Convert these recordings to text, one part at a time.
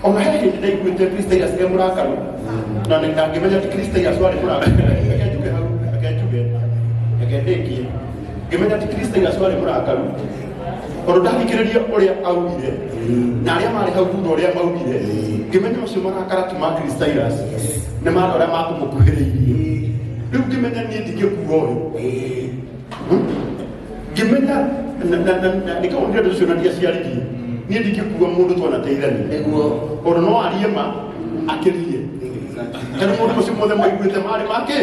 ona he ndai kwite Kristo ya sema murakaro na ngimenya ti Kristo ya swali murakaro akejuge hau akendeki ngimenya ti Kristo ya swali murakaro ondo ndakikiriria uria augire na aria mari hau thutha uria maugire ngimenya ucio marakara ti ma Kristo nĩ marora makũmukuhĩrĩirie rĩu ngĩmenya niĩ ndingĩkuo ngĩmenya nĩkaũndũ ũndũ ũcio na ndiaciaririe niĩ ndingĩkuo mũndũ twanateithania nĩguo ũndũ no arie ma akĩrie kana mũndũ ũcio mothe maiguĩte marĩ make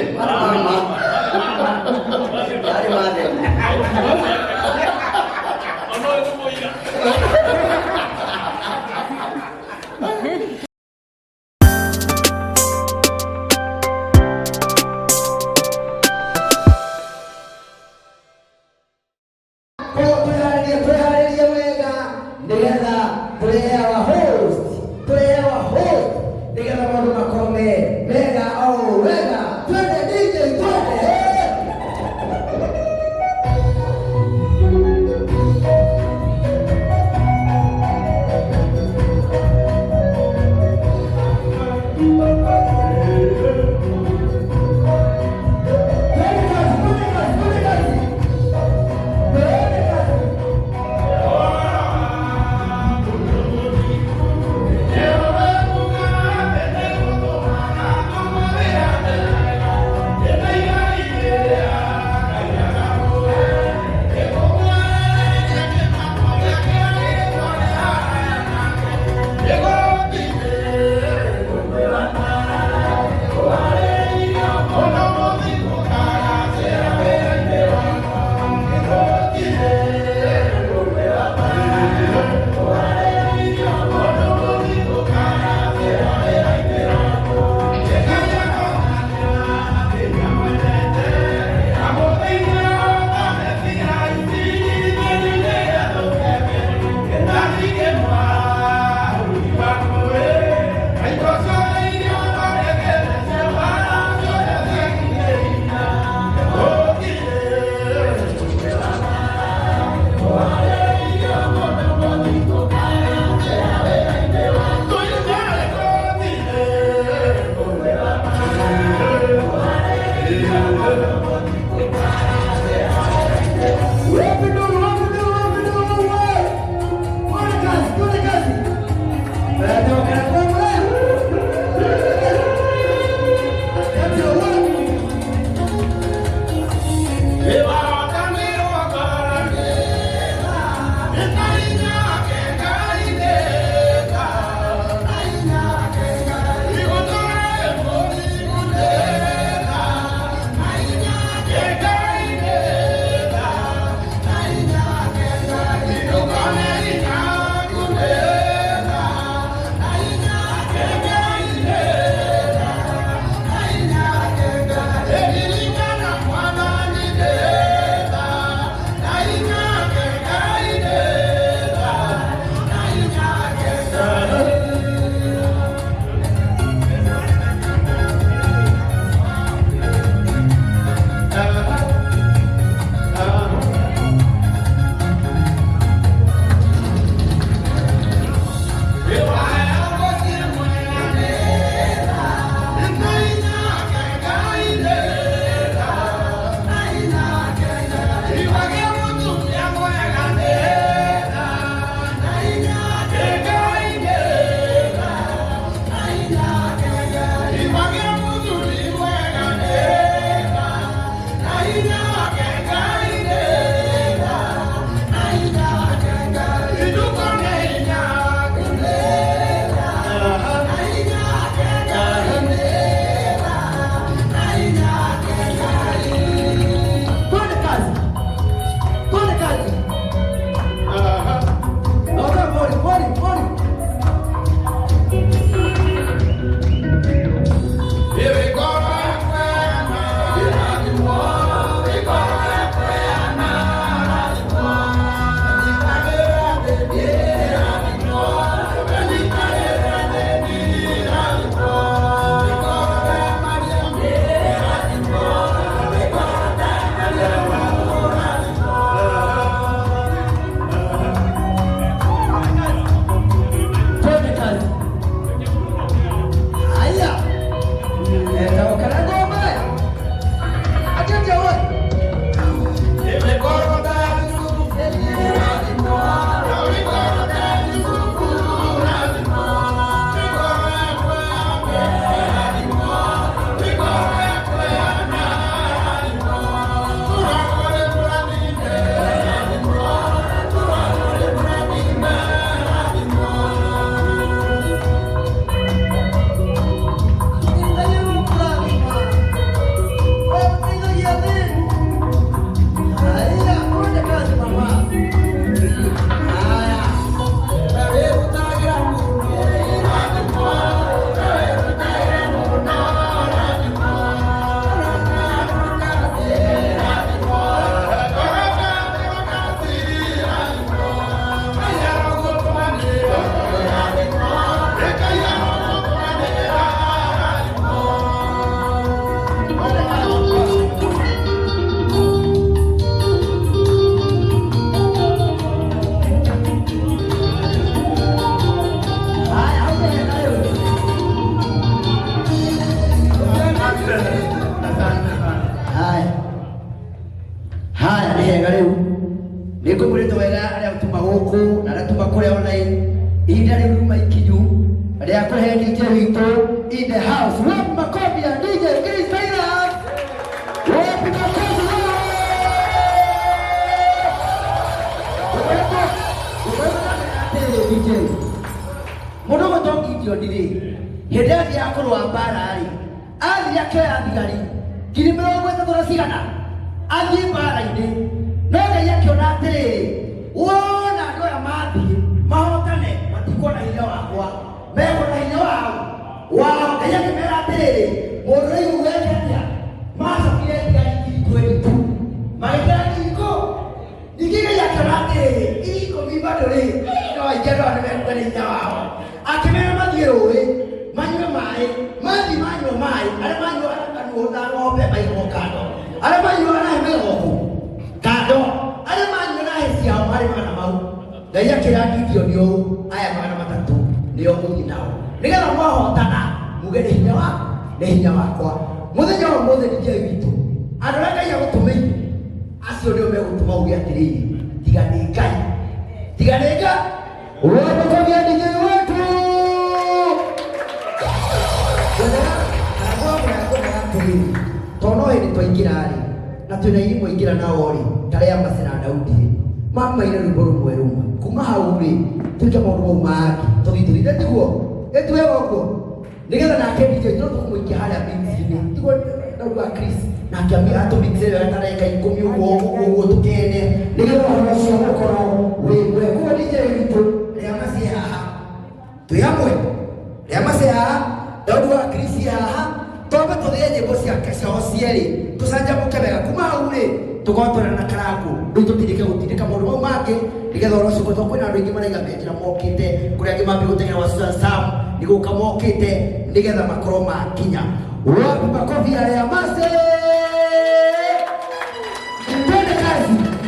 niko mwereto wega aria utuma huku na aratuma kuria online ihinda riu ruma ikinyu aria kurehe DJ witu in the house. Wapi makofi ya DJ Chris Taylor? Wapi makofi? DJ muno gutongithio ndiri hindi ya kurwa mbara ri athi akioya thigari ngiri 30 cigana athi mbara-ini no Ngai akiona atiriri wona andũ aya mathi mahotane matikuona hinya wakwa mekona hinya wao Ngai akimera atiriri mũndũ rĩu weke atĩa macokire thigari ngiri 22 magĩkĩra iko ningĩ Ngai akiona atiriri iko bado rĩ no aingĩra nĩ mekũona hinya wao akimera mathiĩ rũĩ manyue maĩ mathi manyua maĩ arĩa manyua kanuotha ng'ombe maigwo kando arĩa manyua nahe maigwo kando arĩa manyua nahe ciao marĩ mana mau Ngai akĩra Gideon ũũ aya 300 nĩo mũthiĩ nao nĩgetha mwahotana muge nĩ hinya wakwa mũthenya wa ũmũthĩ DJ witũ andũ arĩa Ngai agũtũmĩire acio nĩo megũtũma uge atĩrĩrĩ tiga nĩ Ngai wapakovia DJ wetu tono hindi twaingira ri na twina irimo ingira nao ri taria Masena Daudi mamaire rwimbo rumwe kuma hau ri tuke maundu mau mangĩ tũthithũrire tiguo etwega ũguo nigetha nake DJ no tũkũmũikia harĩa mixini tiguo Daudi wa Chris nake atũmixire wega ta ndagĩka 10 ũguo tũkene nigetha ũhoro ũcio ũkorwo wĩ mwega DJ witũ rĩa maciĩ haha twĩ hamwe rĩa maciĩ haha Daudi wa Chris haha tobe tũthie nyĩmbo ciake ciao cierĩ tũcanjamũke wega kuma hau rĩ tũgotwana na karangu rĩu tũtindĩke gũtindĩka maũndũ mau mangĩ nĩgetha ũhoro ũcio tondũ kwĩna andũ aingĩ maraiga benjĩra mokĩte kũrĩa angĩ mambia gũteng'era wa Susan Sam nĩgũka mokĩte nĩgetha makorwo makinya wapi makofi ya Mase twende kazi.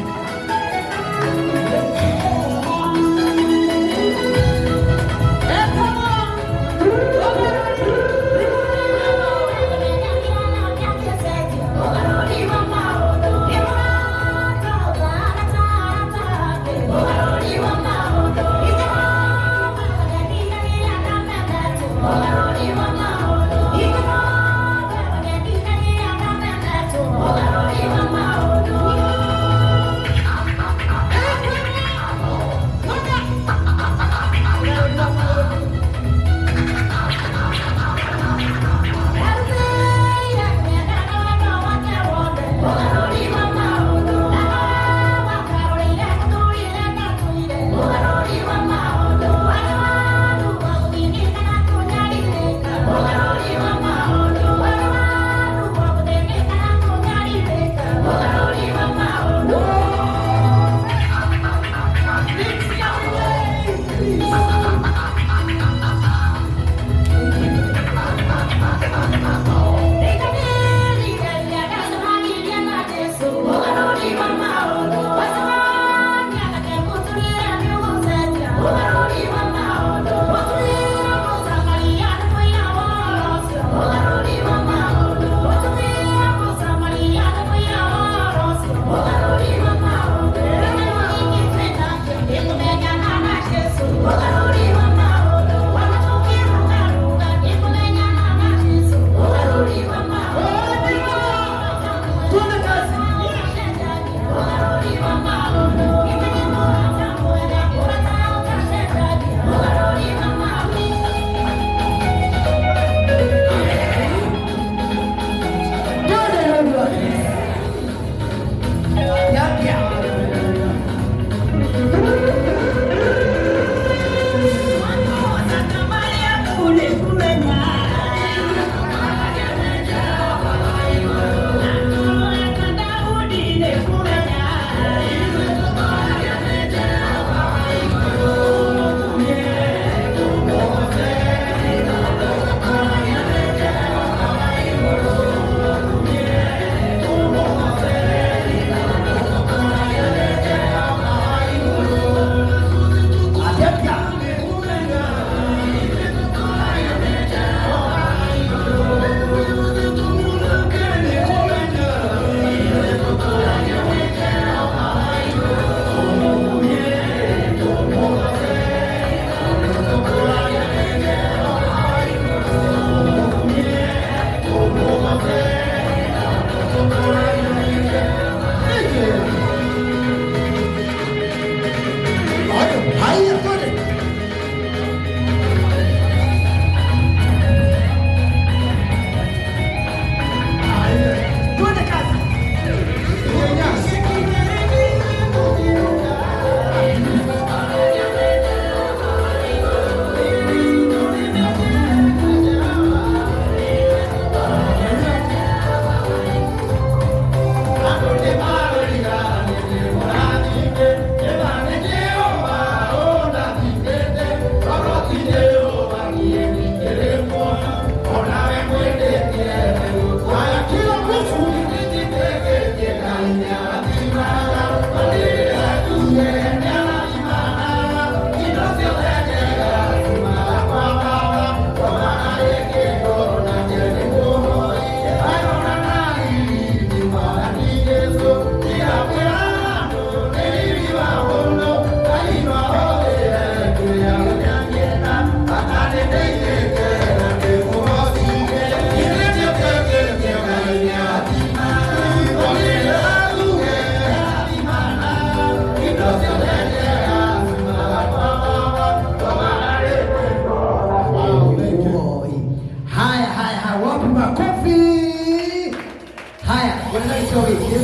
gĩtĩo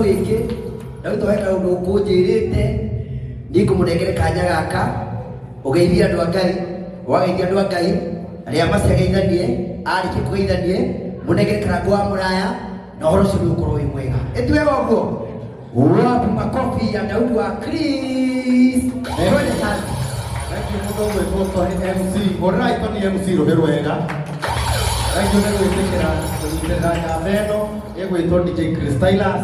gĩkĩ Daudi weka ũndũ ũkũnjĩrĩte nĩngũmũnengere kanya gaka ũgeithie andũ a Ngai wageithia andũ a Ngai arĩa macegeithanie arĩkia kũgeithanie mũnengere karango wa mũraya na ũhoro ũcio ũkorwo wĩ mwega ĩtuwega ũguo wapi makofi ya Daudi wa Chris twende sana mũndũ ũmwe mũtwa MC mũrai toni MC rũhĩ rwega Raitũ nĩ gwĩtĩkĩra kũnyitĩrĩra nyamba ĩno ĩgwĩtwo DJ Chris Tylas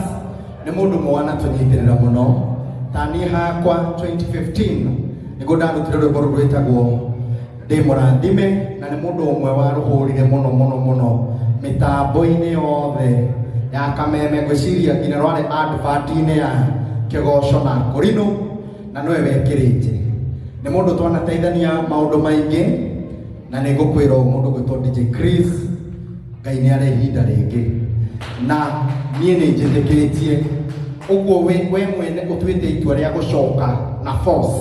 nĩ mũndũ mwana tũnyitĩrĩra mũno ta niĩ hakwa 2015 nĩguo ndarutire rwĩmbo rũrũ rwĩtagwo ndĩ mũrathime na nĩ mũndũ ũmwe warũhũrire mũno mĩtambo-inĩ yothe ya kameme ngwĩciria nginya rwarĩ advert-inĩ ya kĩgoco na kũrinũ na nĩwe wekĩrĩte nĩ mũndũ twanateithania maũndũ maingĩ na nĩ ngũkwĩra mũndũ gwĩtwo DJ Chris Ngai nĩ arĩ ihinda rĩngĩ na niĩ nĩ njĩtĩkĩtie ũguo we mwene ũtuĩte itua rĩa gũcoka na force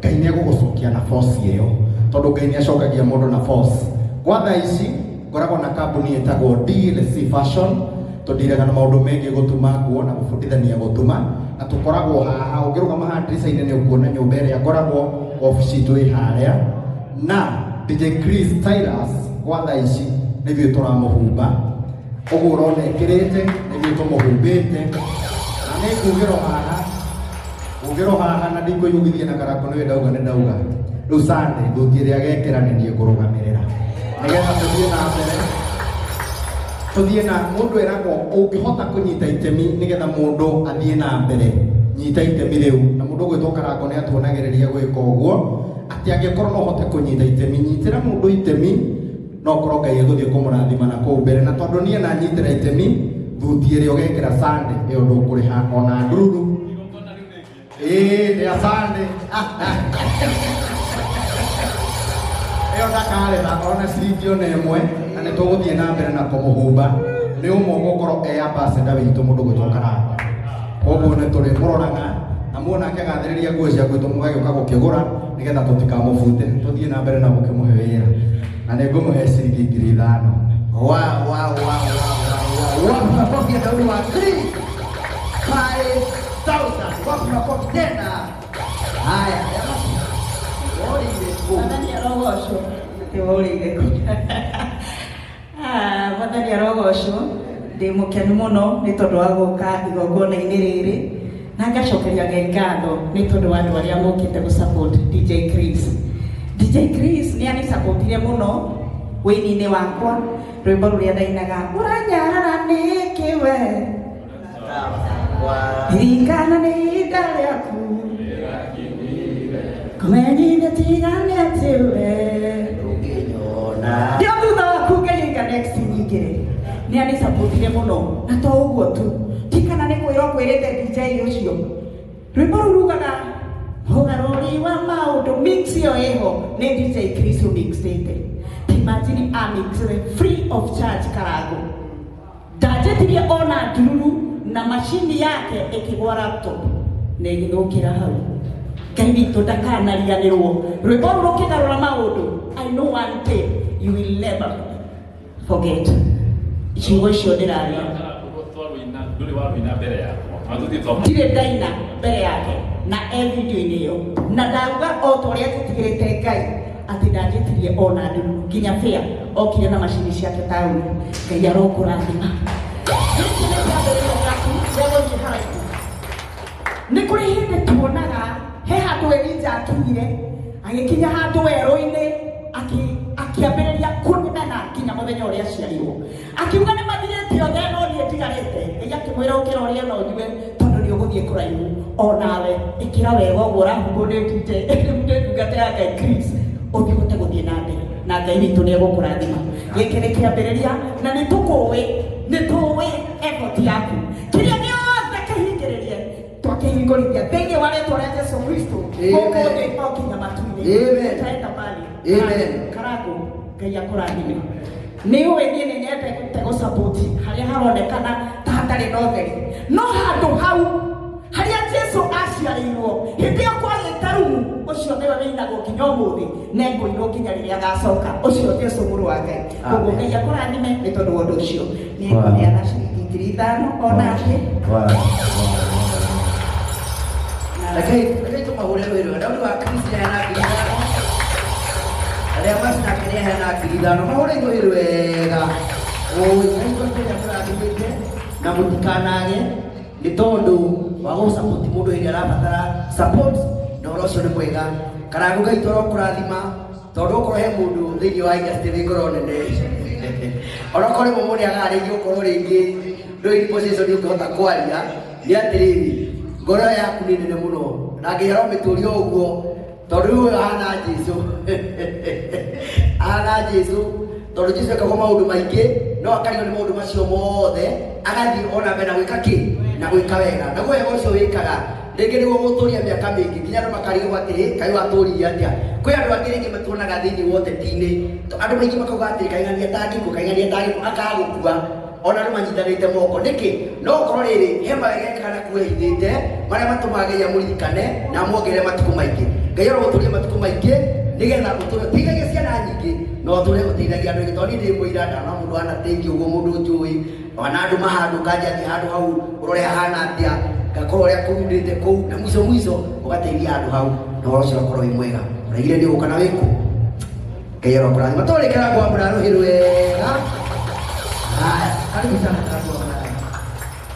Ngai nĩ egũgũcokia na force ĩyo tondũ Ngai nĩ acokagia mũndũ na force kwa thaa ici ngoragwo na kambuni ĩtagwo DLC Fashion tũndiraga na maũndũ megiĩ gũtuma nguo na gũbundithania gũtuma na tũkoragwo haha ũngĩrũgama haha ndirica-inĩ nĩ ũkuona nyũmba ĩrĩa ngoragwo ofici itũ ĩ harĩa na DJ Chris Tylas kwa thaa ici nĩthuĩ tũramũhumba ũguo ũrona ekĩrĩte nĩthuĩ tũmũhumbĩte na nĩ ngugĩro haha na ndikũiyũgithia na karango nĩwe ndauga nĩ ndauga rĩu Sunday thuti ĩrĩa gekĩra nĩ niĩ ngũrũgamĩrĩra nĩgetha tũthiĩ na mũndũ eragwo ũngĩhota kũnyita itemi nĩgetha mũndũ athiĩ na mbere nyita itemi rĩu na mũndũ gwĩtwo karango nĩ atuonagĩrĩria gwĩka ũguo atĩ angĩkorwo no ũhote kũnyita itemi nyitĩra mũndũ itemi no korwo Ngai egũthiĩ kũmũrathima na kũu mbere na tondũ niĩ na nyitĩra itemi thuti ĩrĩa ũgekĩra Sunday ĩyo ndũkũrĩha ona ndururu nĩ a Sunday ĩyo ndakarĩha ona ciringi ona ĩmwe na nĩ tũgũthiĩ na mbere na kũmũhumba nĩ ũmwe gũkorwo ambassador witũ mũndũ gwĩtwo Karanga koguo nĩ tũrĩmũroraga na muona akĩgathĩrĩria nguo cia gwitũ mũgagĩũka gũkĩgũra nĩgetha tũtikamũbute tũthiĩ na mbere na gũkĩmũhe wĩra na nĩ ngũmũhe ciringi 5,000 makofi ya Daudi wa Chris 5,000 makofi tena haya Mwathani arogocwo tiwũrĩire Mwathani arogocwo ndĩ mũkenu mũno nĩ tondũ wa gũka igongona-inĩ rĩrĩ na ngacokeria Ngai ngatho nĩ tondũ wa andũ arĩa mokĩte gũ-support DJ Chris. DJ Chris nĩ anĩ-supportire mũno wĩini-inĩ wakwa rwĩmbo rũrĩa ndainaga ũranyarara nĩkĩ we ririkana nĩ ihinda rĩaku kũmenyithia tigane atĩ we ndio thutha waku ngaiga next nyingĩ nĩ anĩ-supportire mũno na to ũguo tu ti kana nĩ kwĩrwo kwĩrĩte DJ ũcio rwĩmbo rũu rugaga ũgarũri wa maũndũ mix ĩyo ĩho nĩ DJ Chris ũmixĩte imagine amixire free of charge Karango ndanjĩtirie ona ndururu na machini yake ĩkĩgwa laptop na ĩgĩthũkĩra hau Ngai witũ ndakanariganĩrwo rwĩmbo rũu rũkĩgarũra maũndũ I know one day you will never forget ciugo icio ndĩraria ndirĩ ndaina mbere yake na video-inĩ ĩyo na ndauga o ta ũrĩa tũtigĩrĩte Ngai atĩ ndanjĩtirie ona ndururu nginya bĩa okire na macini ciake taũni Ngai arokũrathima nĩ kũrĩ hĩndĩ tuonaga he handũ Elijah akinyire agĩkinya handũ werũ-inĩ akĩambĩrĩria kũnenana nginya mũthenya ũrĩa aciarirwo akiuga nĩ mathirĩte othe no niĩ ndigarĩte Ngai akĩmwĩra ũkĩra ũrĩa no njue tondũ nĩ ũgũthiĩ kũraihu onawe ĩkĩra wega ũguo ũrahumbwo nĩ DJ ndungata ya Ngai Chris ũngĩhote gũthiĩ na mbere na Ngai witũ nĩ egũkũrathima gĩkĩ nĩ kĩambĩrĩria na nĩ tũĩ effort yaku kĩrĩa gĩothe kĩhingĩrĩrie twakĩhingũrithia thĩinĩ wa rĩĩtwa rĩa Jesũ Kristo gũkũ thĩ o nginya matu-inĩ tũrenda mbali Karango Ngai akũrathime nĩ ũĩ niĩ nĩ nyendete gũ-support harĩa haronekana ta hatarĩ na ũtheri no handũ hau harĩa Jesũ aciarĩirwo hĩndĩ ĩyo kwagĩte rumu ũcio nĩwe wĩinagwo nginya ũmũthĩ na ngũirwo nginya rĩrĩa agacoka ũcio Jesũ mũrũ wa Ngai koguo Ngai akũrathime nĩ tondũ wa ũndũ ũcio niĩ ngũneana ciringi ngiri ithano onake Lakini tumahũre rwĩrũ ndaũri wa Kristo hena ngiri ithano arĩa macinakĩrĩa hena ngiri ithano mahũre rwĩrũ wega ũĩkũrĩa mũrathimĩte na mũtikanage nĩ tondũ wa gũsapoti mũndũ hĩndĩ arabatara support na ũhoro ũcio nĩ mwega Karangu Ngai tũrokũrathima tondũ okorwo he mũndũ thĩinĩ wa industry wĩ ngoro nene onokorwo rĩmwe mũndũ agarĩirie ũkorwo rĩngĩ ndũĩ position ũngĩhota kwaria nĩ atĩrĩrĩ ngoro yaku nĩ nene mũno na ngĩherwo mĩtũrio ũguo tondũ rĩu ũyũ ahana Jesũ ahana Jesũ tondũ Jesũ ekaga maũndũ maingĩ no akarigwo nĩ maũndũ macio mothe agathiĩ ona mbere na gwĩka kĩ na gwĩka wega naguo wega ũcio wĩkaga rĩngĩ nĩguo gũtũria mĩaka mĩingĩ nginya andũ makarigwo atĩrĩ Kaĩ watũririe atĩa kwĩ andũ angĩ rĩngĩ matuonaga thĩinĩ wa ũteti-inĩ andũ maingĩ makauga atĩrĩ kaing'ania tangĩkua akaga gũkua ona andũ manyitanĩte moko nĩkĩ no ũkorwo rĩrĩ he mawega ekaga na kuehithĩte marĩa matũmaga Ngai amũririkane na amwongerere matukũ maingĩ Ngai arogũtũria matukũ maingĩ nĩgetha gũteithagia ciana nyingĩ no tũre gũteithagia andũ aingĩ tondũ niĩ ndĩ mũira ndana mũndũ anateithia ũguo mũndũ njũĩ ona andũ mahandũ kanjathi handũ hau ũrore hahana atĩa ngakorwo ũrĩa kũrundĩte kũu na mũico ũgateithia andũ hau na ũhoro ũcio ũgakorwo wĩ mwega ũraigire nĩ ũgũka na wĩkũ Ngai arokũrathima tũrĩkĩra ngwambũra rũhĩ rwega haya karibu sana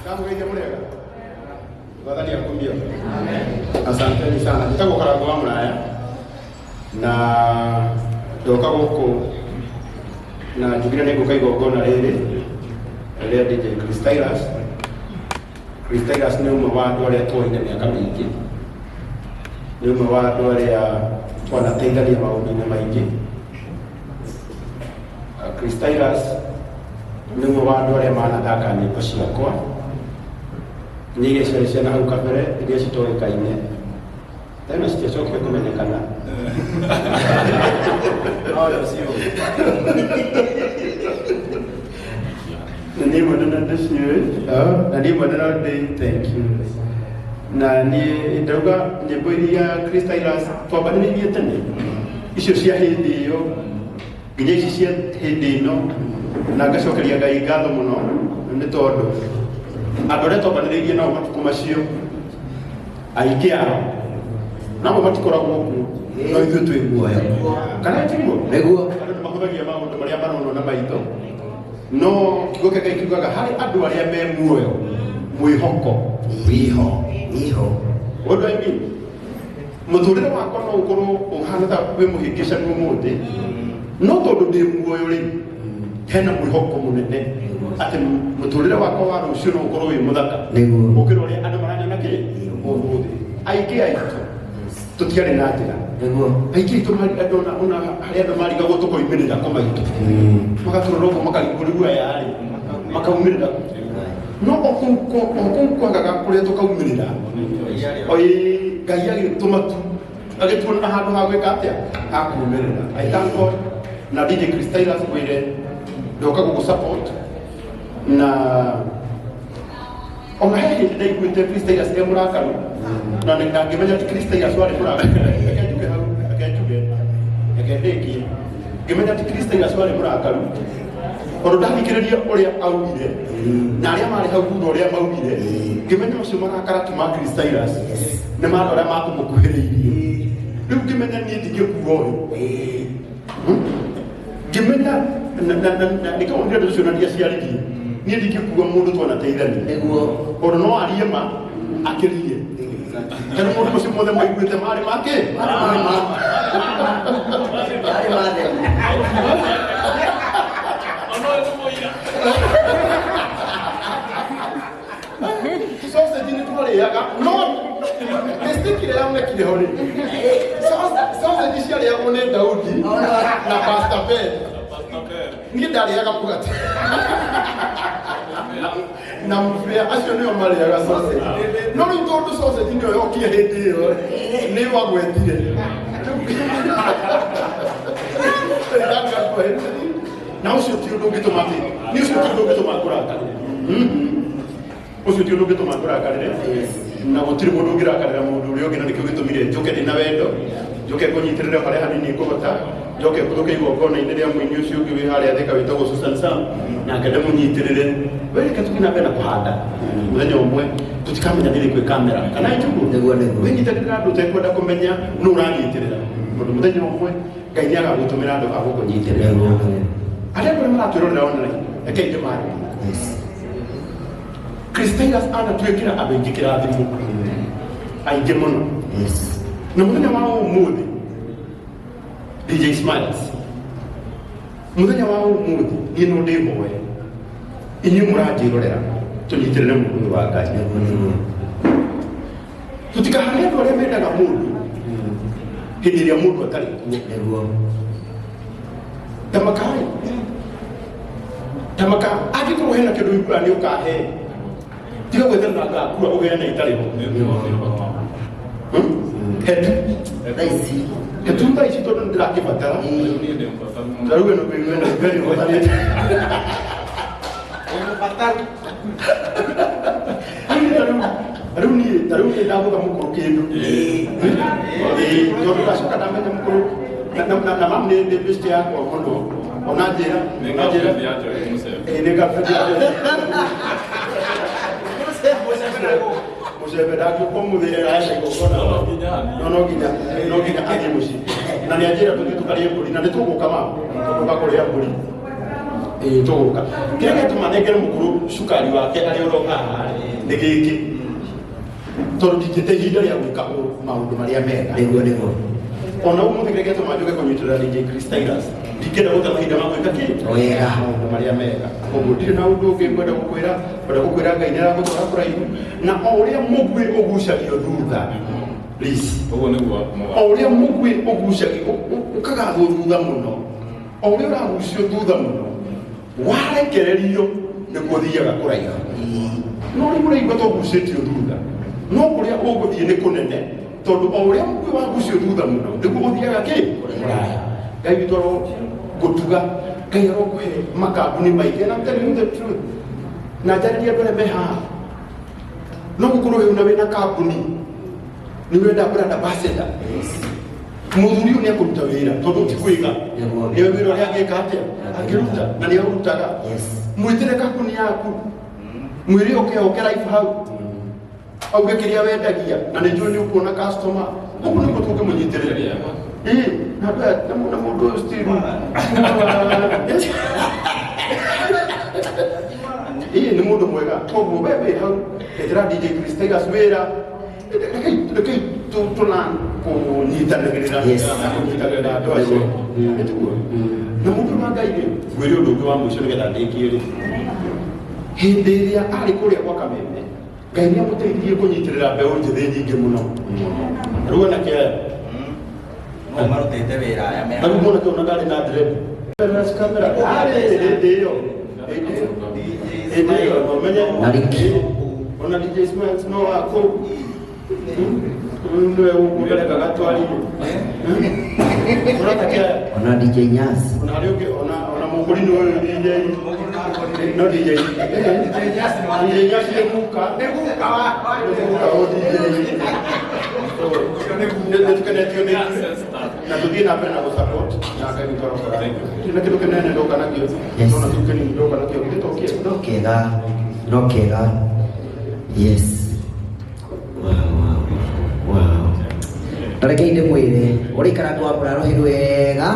Kamugeithia mũrega Mwathani akumbia asanteni sana nitagwo Karangu wa Mũraya na ndoka gũkũ na njugire nĩ ngũka igongona rĩrĩ rĩa DJ Christailas nĩ ũmwe wa andũ arĩa twoine mĩaka mĩingĩ nĩ ũmwe wa andũ arĩa twanateithania maũndũ-inĩ maingĩ Christailas nĩ ũmwe wa andũ arĩa manathaka nyĩmbo ciakwa nĩ iria ciarĩ ciana hau kabere iria citoĩkaine tena citiacokire kũmenyekana Nani mwana ndiciwe nani mwana ndĩ thank you na niĩ ndauga nyĩmbo iria Christailas twambanĩrĩirie tene icio cia hĩndĩ ĩyo nginya ici cia hĩndĩ ĩno na ngacokeria Ngai ngatho mũno nĩ tondũ andũ arĩa twambanĩrĩirie nao matukũ macio aingĩ ao namo matikoragwo kuo no ithuĩ twĩ muoyo kana tiguo nĩguo andũ nĩ mahũthagia maũndũ marĩa maronwo na maitho no kiugo kĩa Ngai kiugaga harĩ andũ arĩa me muoyo mwĩhoko iho what do I mean mũtũrĩre wakwa no ũkorwo ũhana ta wĩ mũhĩngĩcanu ũmũthĩ no tondũ ndĩ muoyo rĩ hena mwĩhoko mũnene atĩ mũtũrĩre wakwa wa rũciũ no ũkorwo wĩ mũthaka gũkĩra ũrĩa andũ maranyona kĩ ũmũthĩ aingĩ aitũ tũtiarĩ na njĩra aingĩ aitũ ona harĩa andũ marigagwo tũkoimĩrĩra ko maitũ magatũrora ũguo makarigũrĩgua yarĩ makaumĩrĩra no okũu kwagaga kũrĩa tũkaumĩrĩra Ngai agĩtũma tu agĩtuona handũ ha gwĩka atĩa ha kuumĩrĩra I thank God na DJ Christailas gwĩre ndoka gũgũsupport na ona he hĩndĩ ndaiguĩte Christailas e mũrakaru na ngĩmenya atĩ Christailas warĩ mũrakaru akendĩkie ngĩmenya atĩ Christailas warĩ mũrakaru tondũ ndathikĩrĩria ũrĩa augire na arĩa marĩ hau thutha ũrĩa maugire ngĩmenya ũcio marakara ti ma Christailas nĩ mandũ arĩa makũmũkuhĩrĩirie rĩu ngĩmenya niĩ ndingĩkuo ngĩmenya nĩkaũndire ndũ ũcio na ndiaciaririe niĩ ndingĩkuo mũndũ twanateithania tondũ no arie ma akĩrie kana mũndũ ũcio mothe maiguĩte marĩ make sausage ni twarĩaga no mistake ĩrĩa yonekire ho rĩ sausage ciarĩagwo nĩ Daudi na Pastor Ben niĩ ndarĩaga mũgate na mũbĩa acio nĩo marĩaga sausage no rĩu tondũ sausage nĩyo yokire hĩndĩ ĩyo nĩ wagwetire na ũcio ti ũndũ ũngĩtũma nĩ ũcio ti ũndũ ũngĩtũma ngũrakarĩre ũcio ti ũndũ ũngĩtũma ngũrakarĩre na gũtirĩ mũndũ ũngĩrakarĩra mũndũ ũrĩa ũngĩ na nĩkĩo gĩtũmire njũke ndĩ na wendo njũke ngũnyitĩrĩre harĩa hanini ngũhota njoke kutoka igongona inĩ rĩa mũini ũcio ũngĩ wĩ harĩa Thika wĩtagwo Susan Sam nake ndĩmũnyitĩrĩre wĩrĩke tũkĩnambere na kũhanda mũthenya ũmwe tũtikamenya rĩrĩkũ kamera kana itugu wĩnyitagĩrĩra andũ ũtekwenda kũmenya nũ ũranyitĩrĩra tondũ mũthenya ũmwe Ngai nĩagagũtũmĩra andũ a gũkũnyitĩrĩra arĩa kũrĩa maratwĩrorera ona reke itĩ marĩ Christinas anatwĩkĩra andũ aingĩ kĩrathimo aingĩ mũno na mũthenya wa ũmũthĩ DJ Smiles mũthenya wa ũmũthĩ niĩ no ndĩhoe inyuĩ mũranjĩrorera tũnyitĩrĩre mũndũ wa Ngai tũtikahane andũ arĩa mendaga mũndũ hĩndĩ ĩrĩa mũndũ atarĩ kuo tamaka angĩkorwo hena kĩndũ igũra nĩ ũkahe tiga gwetherera ngakua ũgeana itarĩ ho hetu thaa ici tondũ ndĩrakĩbatara tarũge no kwĩwena ngari ũthanĩte rĩu niĩ ndagũtha mũkũrũ kĩndũ tondũ ndacoka ndamenya mũkũrũ na mamu nĩ best yakwa mũno ona njĩra mũcembe ndangĩũkwo mũthĩrĩra aca igongona no nginya athiĩ mũciĩ na nĩ anjĩra tũthiĩ tũkarĩe mbũri na nĩ tũgũka ma tũgũka kũrĩa mbũri tũgũka kĩrĩa gĩatũma nengere mũkũrũ cukari wake arĩ oro haha nĩ gĩkĩ tondũ ndingĩte ihinda rĩa gwĩka maũndũ marĩa mega nĩguo ona ũmũthĩ kĩrĩa gĩatũma njoke kũnyitĩrĩra DJ Christinas ndingĩenda gũte mahinda ma gwĩka kĩ maũndũ marĩa mega koguo ndirĩ na ũndũ ũngĩ ngwenda gũkwĩra Ngai nĩaragũtwara kũraihu na o ũrĩa mũguĩ ũgucagio thutha o ũrĩa mũguĩ ũgucagio ũkagathwo thutha mũno o ũrĩa ũragucio thutha mũno warekererio nĩguo ũthiaga kũraiha no rĩu ũraigua tũgucĩtio thutha no kũrĩa ũgũthiĩ nĩ kũnene tondũ o ũrĩa mũguĩ wagucio thutha mũno nĩguo ũthiaga kĩ kũraya Ngai witũ gũtuga Ngai arokũhe makambuni maingĩ and I'm telling you the truth na njarĩria andũ arĩa me haha no gũkorwo wĩna wĩna kambuni nĩ wenda brand ambassador mũthuri ũyũ nĩakũruta wĩra tondũ ũtikwĩga nĩwe wĩra ũrĩa angĩka atĩa angĩruta na nĩaũrutaga mwĩtĩre kambuni yaku mwĩre ũke live hau auge kĩrĩa wendagia na nĩ njũĩ nĩ ũkuona customer ũguo nĩguo tũngĩmũnyitĩrĩra na mũndũ ũyũ still nĩ mũndũ mwega koguo we wĩ hau etĩra DJ Christinas wĩra rekei tũna kũnyitanagĩrĩra andũ acio na mũndũ wa Ngai gwĩre ũndũ ũngĩ wa mũico nĩgetha ndĩkie-rĩ hĩndĩ ĩrĩa arĩ kũrĩa gwa Kameme Ngai nĩamũteithirie kũnyitĩrĩra mbeũ njĩthĩ nyingĩ mũno rĩu anake aya no marutĩte wĩra aya me rĩu mwanake ũyũ ndarĩ na dread kamera hĩndĩ ĩyo ũmenye ona DJ Smiles no wako ndio ũgũgereka gatwarire ona DJ Nyasi ona mũkũrinũ ũyũ DJ no DJ Nyasi nĩguka nĩtukenetio nĩ na tũthiĩ na mbere na gũsupport na Ngai witũ arokora na kĩndũ kĩnene ndoka nakĩo ona tũkeni ndoka nakĩo gĩtokĩe no kĩega yes wow tareke inde mwĩre ũrĩikara twambũra rũhĩ wega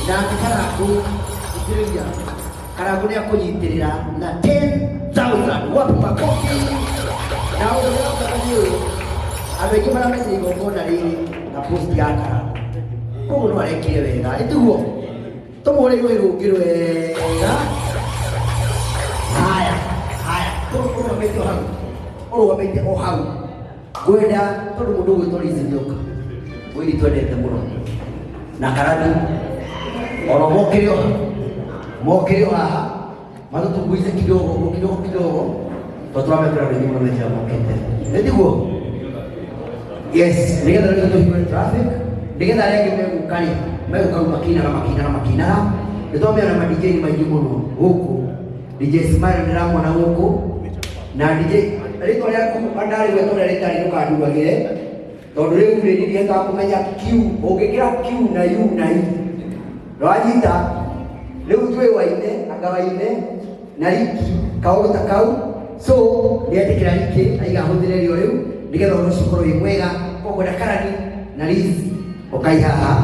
na karabu itĩrĩria karabu nĩakũnyitĩrĩra na 10,000 wapi makofi na ũndũ ũrĩa ũkatani ũyũ andũ aingĩ maramenya igongona rĩrĩ na post ya karabu koguo no arekire wega ĩtiguo tũmũhũre rũhĩ rũngĩ wega haya ũrũgamĩte o hau ngwenda tondũ mũndũ ũgwĩtwo Liz Nyoka mwĩri twendete mũno na karabu oro mokĩre o haha matũtũguice kidogo tondũ tũramekĩra rĩngĩ mũno mekĩra mokĩte nĩtiguo yes nĩgetha rĩngĩ tũhingũre traffic nĩgetha arĩa angĩ megũka-rĩ megũka makinaga nĩtwamĩona ma DJ maingĩ mũno gũkũ DJ Smile ndĩramwona gũkũ na DJ rĩtwa rĩaku ndarĩ gwetwo rĩrĩa rĩtarĩ ndũkanduagĩre Tondũ rĩu nĩ ndiendaga kũmenya Q, ũngĩkĩra Q na U na I. Nĩwanyita? Rĩu twĩ Waine na Kawaine na Riki kaũndũ ta kau. So nĩetĩkĩra Riki aiga hũthĩre rĩo rĩu nĩgetha ũndũ ũcio ũkorwo wĩ mwega. Koguo na Karani na Liz ũkaihaha.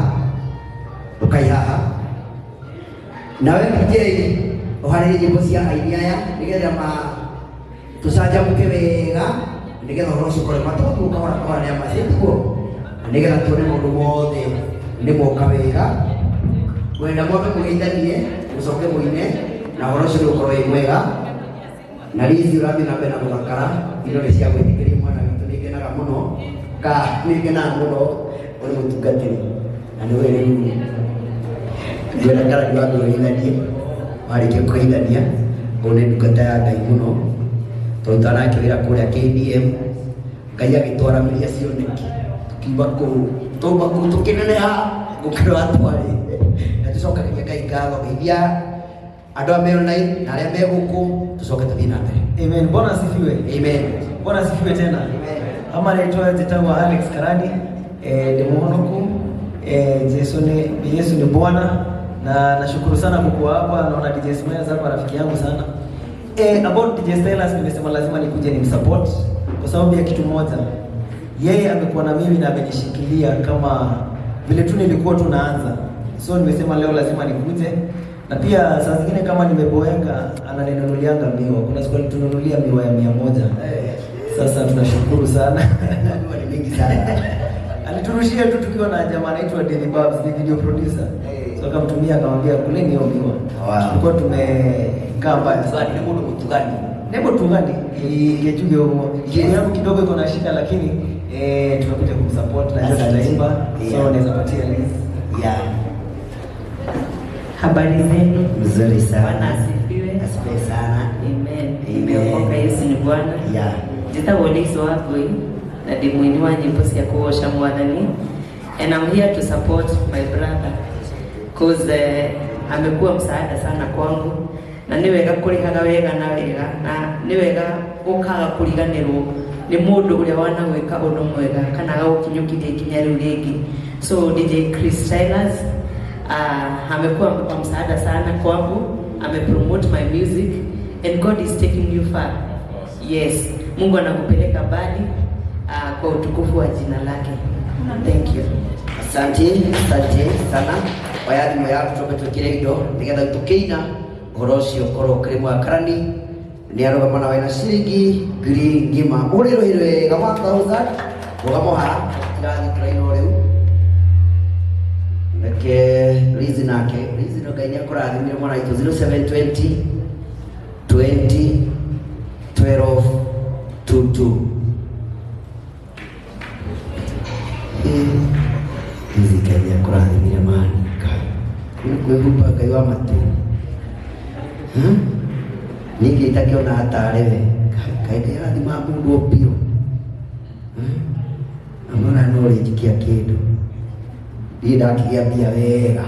Nawe DJ ũharĩrie nyĩmbo cia aini aya nĩgetha tũcanjamũke wega nĩgetha ũhoro ũcio ũkorwo matũndũ kahora nĩ amacĩtiguo nĩgetha tuone maũndũ mothe nĩmoka wega. Mwenda mwambe mũgeithanie mũcoke mũine na ũhoro ũcio nĩũkorwo wĩ mwega. Na Liz ũrathiĩ na mbere na gũthakara, indo nĩ cia gwĩtĩkĩria mwana witũ, nĩngenaga mũno nĩngenaga mũno ũrĩ mũtungatĩri na nĩwe rĩu ngwenda Karani wambe ũgeithanie. Warĩkia kũgeithania ũũ nĩ ndungata ya Ngai mũno tondũ nake wĩra kũrĩa KDM Ngai agĩtwaranĩria cioneki tukiuma kũu twauma kũu tũkĩneneha gũkĩra atwarĩ na tũcokagĩria Ngai ngatho geithia andũ a Meronai na arĩa me gũkũ tũcoke tũthiĩ na mbere. Amen. Bwana asifiwe. Amen. Bwana asifiwe tena. Amen. Ama naitwa Jetawa Alex Karani, ni muhonoku. Yesu ni Bwana na nashukuru sana kukuwa hapa. Naona DJ Smiles hapa rafiki yangu sana. About DJ Stylas nimesema lazima nikuje nimsupport kwa sababu ya kitu moja. Yeye amekuwa na mimi na amenishikilia kama vile tu nilikuwa tunaanza. So nimesema leo lazima nikuje. Na pia saa zingine kama nimeboeka ananinunulianga miwa. Kuna siku alitununulia miwa ya 100. Sasa tunashukuru sana. Miwa ni mingi sana. Aliturushia tu tukiwa na jamaa anaitwa David Babs, ni video producer. So akamtumia akamwambia kuleni hiyo miwa. Tulikuwa tumekaa mbaya sana. Ni muda mtugani. Nebo tungani kejuge huo. Yangu kidogo iko na shida lakini tunakuja kumsupport na ndio tutaimba. So naweza patia Liz. Yeah. Habari zenu? Mzuri sana. Bwana asifiwe. Asifiwe sana. Amen. Nimeokoka, Yesu ni Bwana. Yeah. Njĩtagwo Liz Wangui na ndĩ mũini wa nyĩmbo cia kũgoca Mwathani. And I'm here to support my brother because amekuwa msaada sana kwangu na nĩ wega kũrĩhaga wega na wega na nĩ wega gũkaga kũriganĩrwo nĩ mũndũ ũrĩa wana gwĩka ũndũ mwega kana gũkinyũkithia ikinya rĩu rĩngĩ. So DJ Chris Stylas amekuwa kwa msaada sana kwangu, amepromote my music and God is taking you far. Yes, Mungu anakupeleka mbali kwa utukufu wa jina lake. Thank you. Asante sana. Wayathimo yaku tũkĩre indo nĩgetha tũkĩina ũhoro ũcio ũkorwo ũkĩrĩ mwa Karani nĩarũgama na wĩna ciringi ngiri ngima ũrĩrũhĩrĩ wega 1000 rũgama kĩrathi kĩraino rĩu reke Liz nake Liz no Ngai nĩakũrathimire mwana witũ 0720 20 12 22 Liz Ngai nĩakũrathimire mani kwĩhumba Ngai wa matu ningĩ itakĩona hatarĩ we Ngai nĩarathima mũndũ o biũ amona no rĩnjikia kĩndũ ndiĩ ndakĩgĩa mbia wega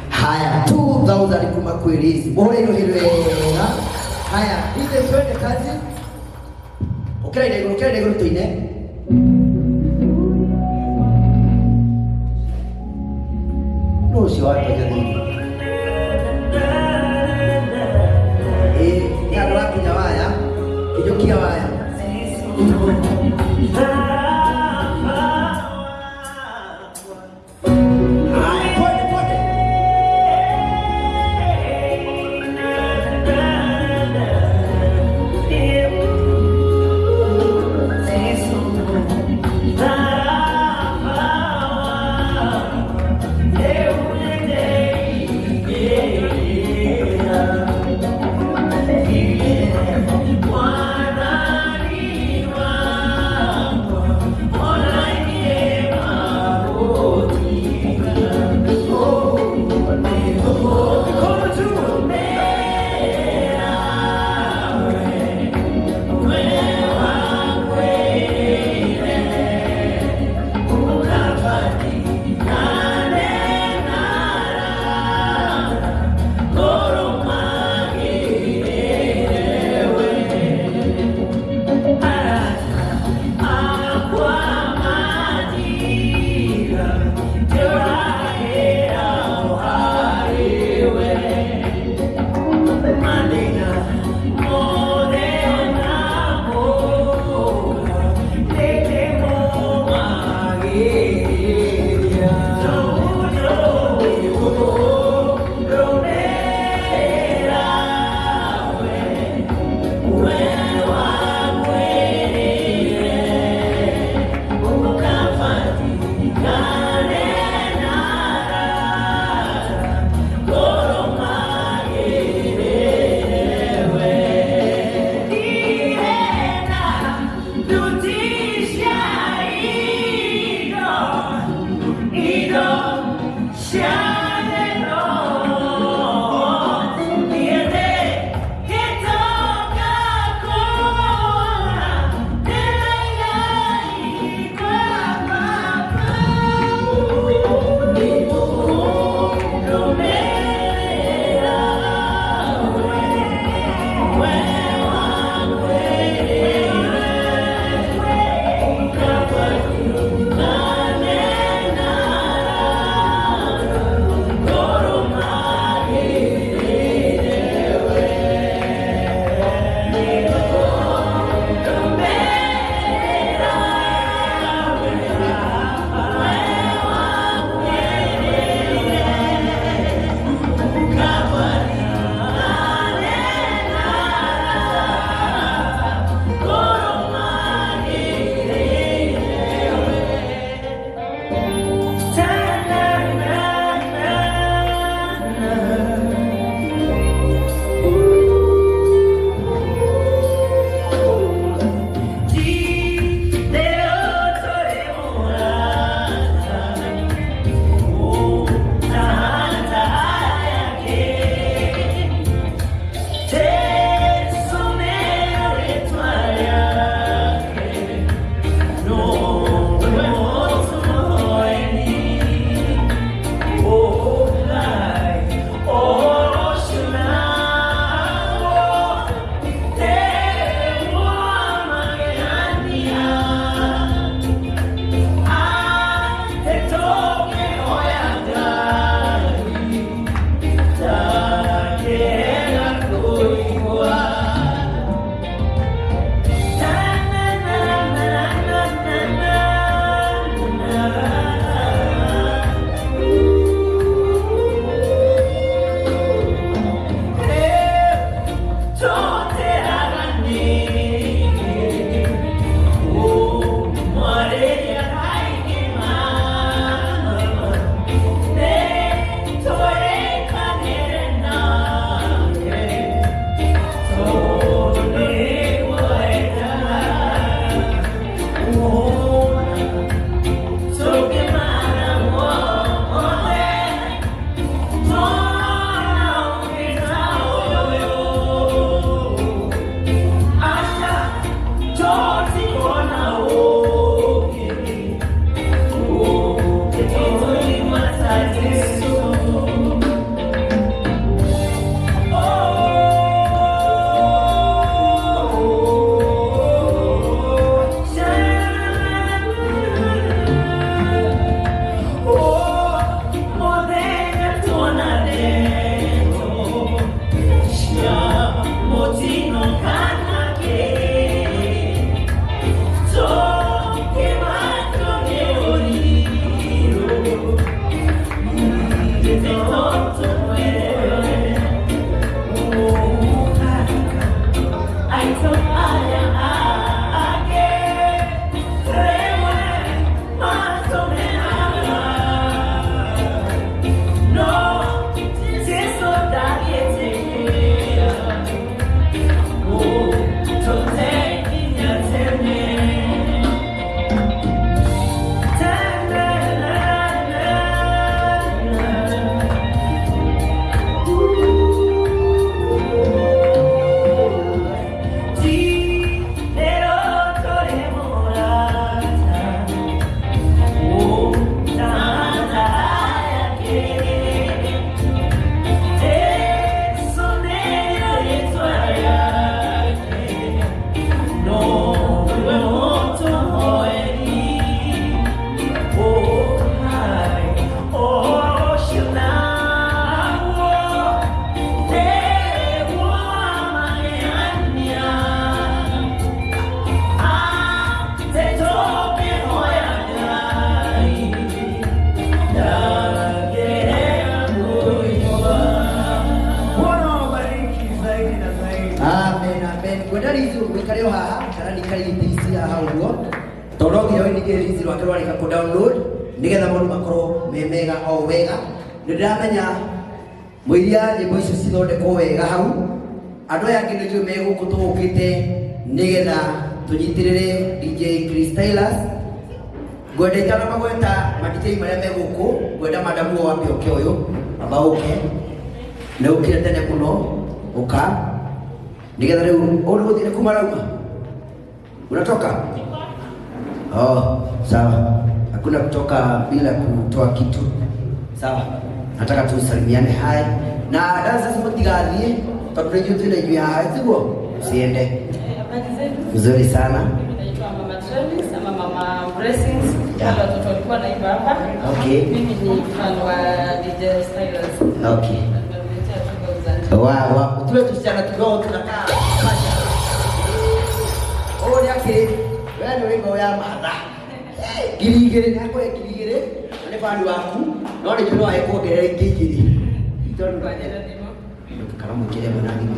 haya 2000 kuma kwĩ Liz mũhũrĩirũhĩrĩ wega. Haya ithe twende kazi ũkĩra igũrũ tũine no ũcio watũnya thĩinĩ nĩ andũ akinya waya kĩnyokia waya Every day. Kareo haha kana ni kari isi haha uguo toro ngiyo ni isi rwake rwarika ku download nigetha mundu makoro memega o wega ndiramenya muiria nyimbo icio cithondekwo wega hau andu aya ngi niju meguku tukite nigetha tunyitirire DJ Crystylus gwenda itana magweta madj maria meguku gwenda madamu wa mbioke uyu abauke ne ukire tene kuno uka nigetha riu uri guthire kumarauma unatoka sawa hakuna kutoka bila kutoa kitu sawa nataka tusalimiane hai na dansa sasa mtigathie tutapreju tule juu ya hai tugo siende nzuri sana naitwa mama Travis ama mama Blessings wale watoto walikuwa naimba hapa mimi ni fan wa DJ Stylus Wow, tule tusichana kidogo tunakaa pamoja. Oh, yake wewe wengo ya mara. Giligere nako giligere ni bado waku. No ni juno ayeko gerere gigiri. Itono kwa jera dimo. Karamu kile manani.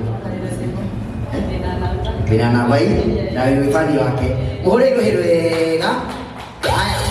Bina na bai na wewe fani wake. Muhore hilo hilo ega. Haya.